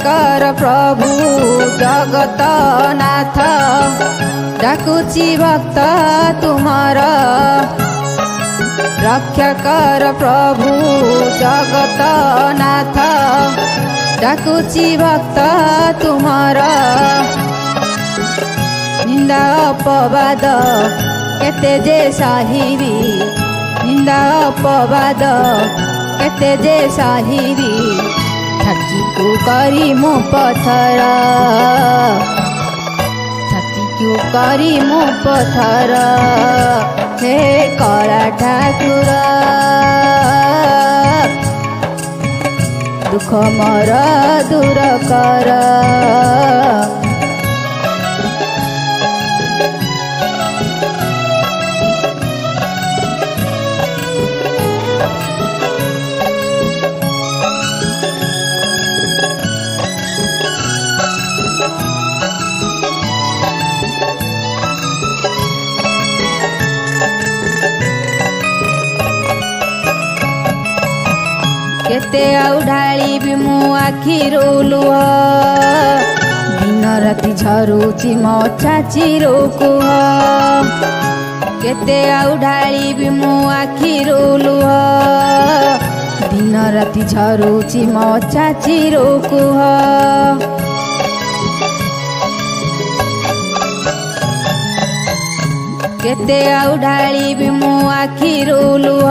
कर प्रभु जगत नाथ डाकुची भक्त तुमार रक्षा कर प्रभु जगत नाथ डाकुची भक्त तुमार निंदा अपवाद केते जे साहिबी निंदा अपवाद केते जे साहिबी छाती करी मो पत्थर छाती करी मो पत्थर हे कला ठाकुर दुख मोर दूर कर केते आउ ढाली भी मो आखिरू लुह दिन राति झरुची मो चाचीरो कुह केते आउ ढाली भी मो आखिरू लुह दिन राति झरुची मो चाचीरो कुह केते आउ ढाली भी मो आखिरू लुह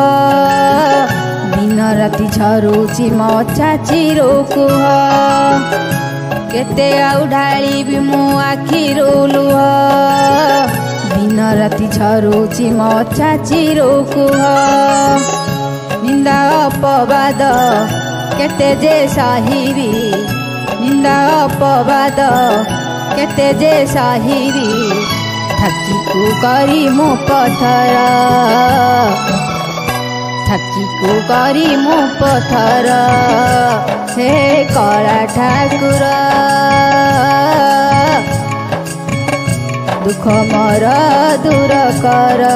दिन राति झरुची मो चाचीरो कुह केते आउ ढाली भी मो आखिरू लुह दिन राति झरुची मो चाचीरो कुह निंदा अपवाद केते जे साहिबी निंदा अपवाद केते जे साहिबी छाती करी मो पत्थर छाती करी मो पत्थर हे कला ठाकुर दुख मोर दूर कर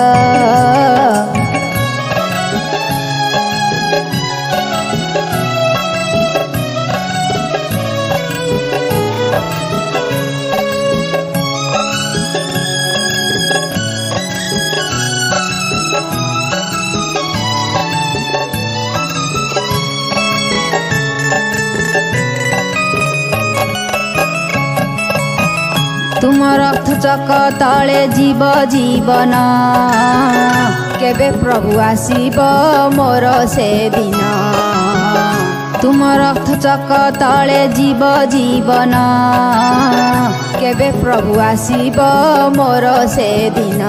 तुम रथ चक तले जीव जीवन केबे प्रभु आसीब मोर से दिन तुम रथ चक तले जीव जीवन केबे प्रभु आसीब मोर से दिन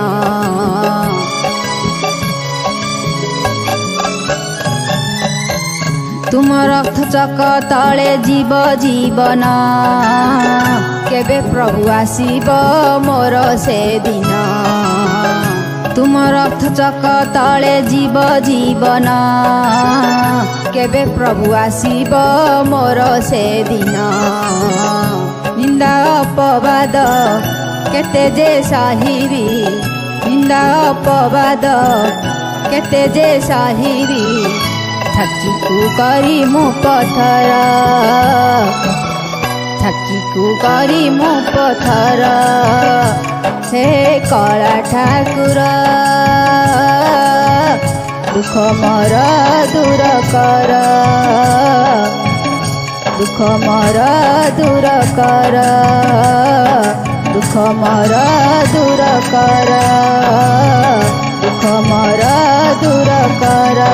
तुम रथ चक तले जीव जीवन केबे प्रभु आसीब मोर से दिन तुम रथ चक तले जीव जीवन केबे प्रभु आसीब मोर से दिन निंदा अपवाद केते जे साहिबी निंदा अपवाद केते जे साहिबी छाती करी मो पत्थर छाती करी मो पत्थर हे कला ठाकुर दुख मोर दूर कर दुख मोर दूर कर दुख मोर दूर कर दुख मोर दूर कर